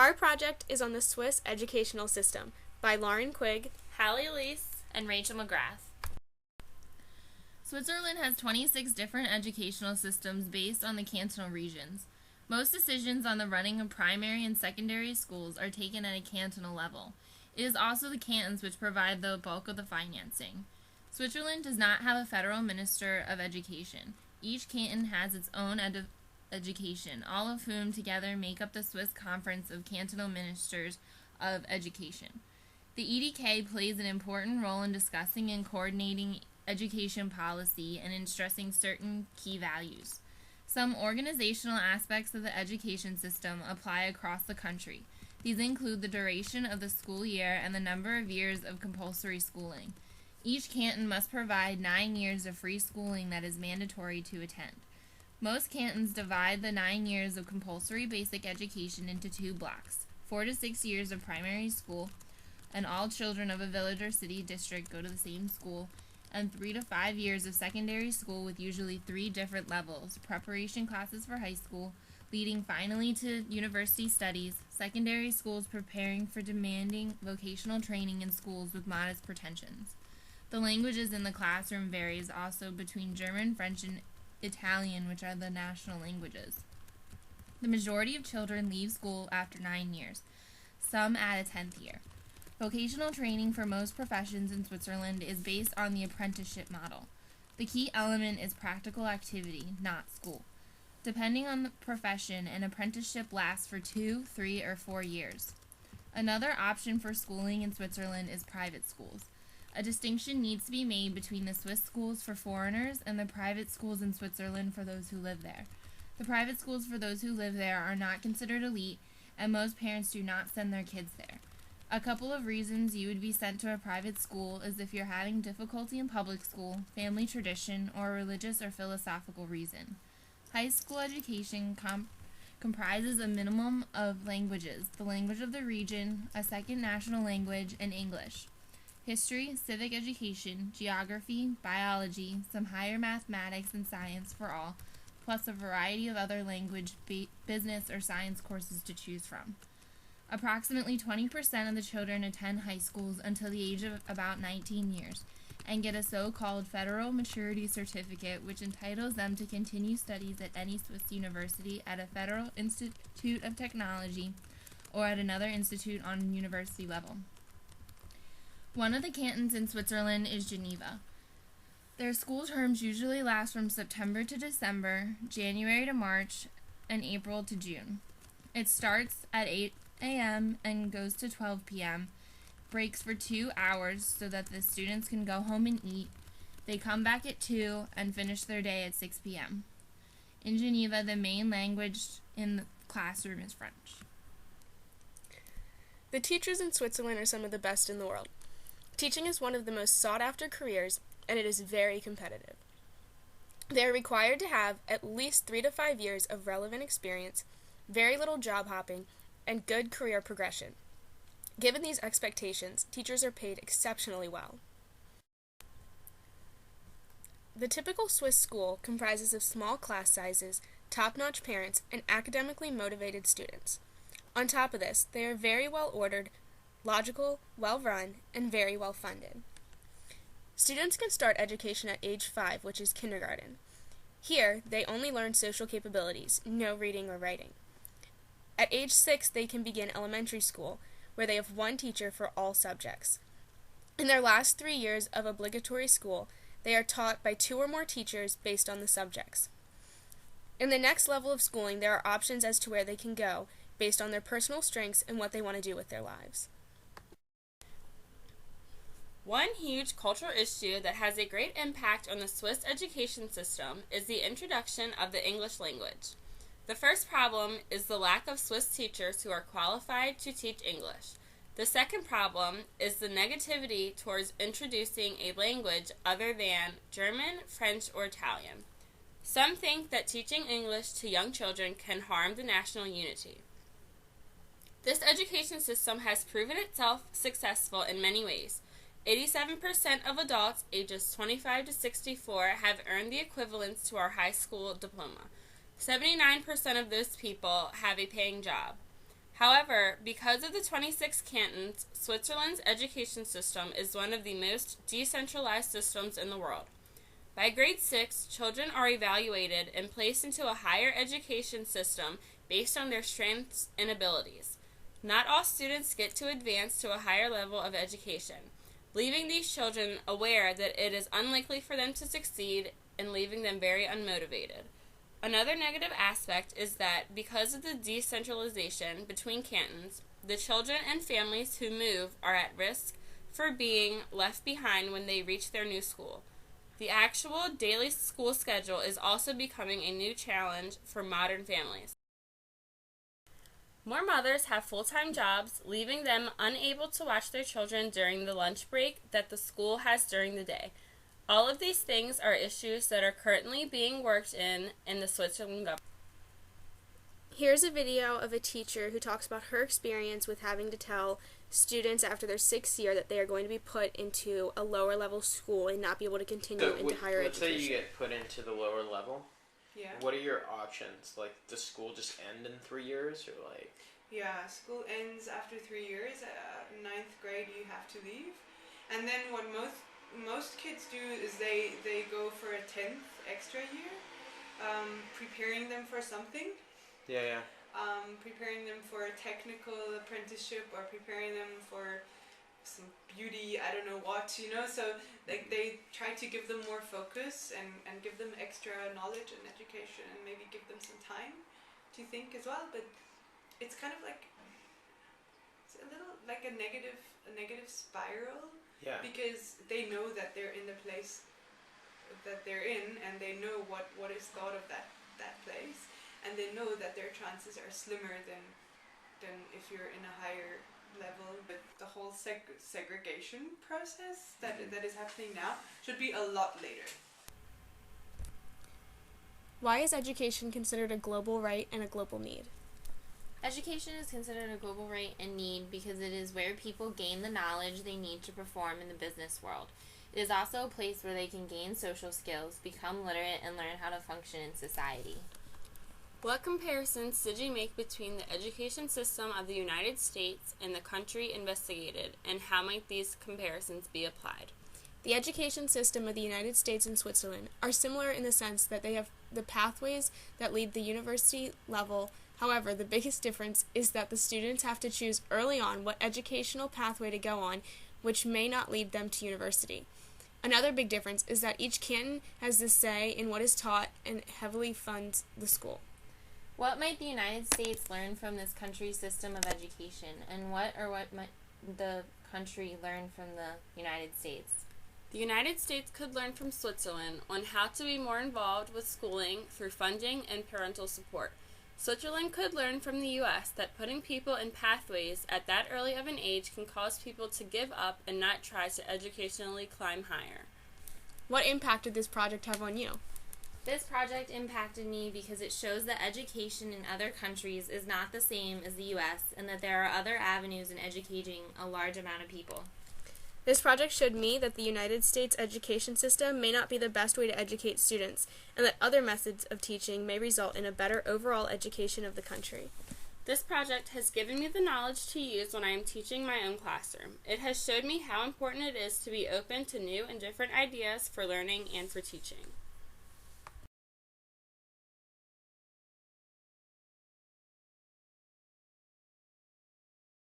Our project is on the Swiss educational system by Lauren Quigg, Hallie Elise, and Rachel McGrath. Switzerland has 26 different educational systems based on the cantonal regions. Most decisions on the running of primary and secondary schools are taken at a cantonal level. It is also the cantons which provide the bulk of the financing. Switzerland does not have a federal minister of education. Each canton has its own education, all of whom together make up the Swiss Conference of Cantonal Ministers of Education. The EDK plays an important role in discussing and coordinating education policy and in stressing certain key values. Some organizational aspects of the education system apply across the country. These include the duration of the school year and the number of years of compulsory schooling. Each canton must provide 9 years of free schooling that is mandatory to attend. Most cantons divide the 9 years of compulsory basic education into 2 blocks, 4 to 6 years of primary school, and all children of a village or city district go to the same school, and 3 to 5 years of secondary school with usually 3 different levels, preparation classes for high school, leading finally to university studies, secondary schools preparing for demanding vocational training in schools with modest pretensions. The languages in the classroom varies also between German, French, and Italian, which are the national languages. The majority of children leave school after 9 years, some at a 10th year. Vocational training for most professions in Switzerland is based on the apprenticeship model. The key element is practical activity, not school. Depending on the profession, an apprenticeship lasts for 2, 3, or 4 years. Another option for schooling in Switzerland is private schools. A distinction needs to be made between the Swiss schools for foreigners and the private schools in Switzerland for those who live there. The private schools for those who live there are not considered elite, and most parents do not send their kids there. A couple of reasons you would be sent to a private school is if you're having difficulty in public school, family tradition, or a religious or philosophical reason. High school education comprises a minimum of languages, the language of the region, a second national language, and English. History, civic education, geography, biology, some higher mathematics and science for all, plus a variety of other language, business, or science courses to choose from. Approximately 20% of the children attend high schools until the age of about 19 years and get a so-called federal maturity certificate, which entitles them to continue studies at any Swiss university, at a federal institute of technology, or at another institute on university level. One of the cantons in Switzerland is Geneva. Their school terms usually last from September to December, January to March, and April to June. It starts at 8 a.m. and goes to 12 p.m., breaks for 2 hours so that the students can go home and eat. They come back at 2 and finish their day at 6 p.m. In Geneva, the main language in the classroom is French. The teachers in Switzerland are some of the best in the world. Teaching is one of the most sought-after careers, and it is very competitive. They are required to have at least 3 to 5 years of relevant experience, very little job hopping, and good career progression. Given these expectations, teachers are paid exceptionally well. The typical Swiss school comprises of small class sizes, top-notch parents, and academically motivated students. On top of this, they are very well ordered, logical, well-run, and very well funded. Students can start education at age 5, which is kindergarten. Here, they only learn social capabilities, no reading or writing. At age 6, they can begin elementary school, where they have one teacher for all subjects. In their last 3 years of obligatory school, they are taught by 2 or more teachers based on the subjects. In the next level of schooling, there are options as to where they can go, based on their personal strengths and what they want to do with their lives. One huge cultural issue that has a great impact on the Swiss education system is the introduction of the English language. The first problem is the lack of Swiss teachers who are qualified to teach English. The second problem is the negativity towards introducing a language other than German, French, or Italian. Some think that teaching English to young children can harm the national unity. This education system has proven itself successful in many ways. 87% of adults ages 25 to 64 have earned the equivalence to our high school diploma. 79% of those people have a paying job. However, because of the 26 cantons, Switzerland's education system is one of the most decentralized systems in the world. By grade 6, children are evaluated and placed into a higher education system based on their strengths and abilities. Not all students get to advance to a higher level of education, leaving these children aware that it is unlikely for them to succeed and leaving them very unmotivated. Another negative aspect is that because of the decentralization between cantons, the children and families who move are at risk for being left behind when they reach their new school. The actual daily school schedule is also becoming a new challenge for modern families. More mothers have full-time jobs, leaving them unable to watch their children during the lunch break that the school has during the day. All of these things are issues that are currently being worked in the Switzerland government. Here's a video of a teacher who talks about her experience with having to tell students after their 6th year that they are going to be put into a lower level school and not be able to continue into higher let's education. Let's say you get put into the lower level. Yeah. What are your options? Like, does school just end in 3 years, or like? Yeah, school ends after 3 years. 9th grade, you have to leave, and then what most kids do is they go for a 10th extra year, preparing them for something. Yeah. Preparing them for a technical apprenticeship or preparing them for some beauty, I don't know what, so like they try to give them more focus and give them extra knowledge and education and maybe give them some time to think as well, but it's kind of like it's a little like a negative spiral. Yeah. Because they know that they're in the place that they're in and they know what is thought of that place, and they know that their chances are slimmer than if you're in a higher level. But the whole segregation process that is happening now should be a lot later. Why is education considered a global right and a global need? Education is considered a global right and need because it is where people gain the knowledge they need to perform in the business world. It is also a place where they can gain social skills, become literate, and learn how to function in society. What comparisons did you make between the education system of the United States and the country investigated, and how might these comparisons be applied? The education system of the United States and Switzerland are similar in the sense that they have the pathways that lead the university level. However, the biggest difference is that the students have to choose early on what educational pathway to go on, which may not lead them to university. Another big difference is that each canton has the say in what is taught and heavily funds the school. What might the United States learn from this country's system of education, and what might the country learn from the United States? The United States could learn from Switzerland on how to be more involved with schooling through funding and parental support. Switzerland could learn from the U.S. that putting people in pathways at that early of an age can cause people to give up and not try to educationally climb higher. What impact did this project have on you? This project impacted me because it shows that education in other countries is not the same as the U.S. and that there are other avenues in educating a large amount of people. This project showed me that the United States education system may not be the best way to educate students, and that other methods of teaching may result in a better overall education of the country. This project has given me the knowledge to use when I am teaching my own classroom. It has showed me how important it is to be open to new and different ideas for learning and for teaching.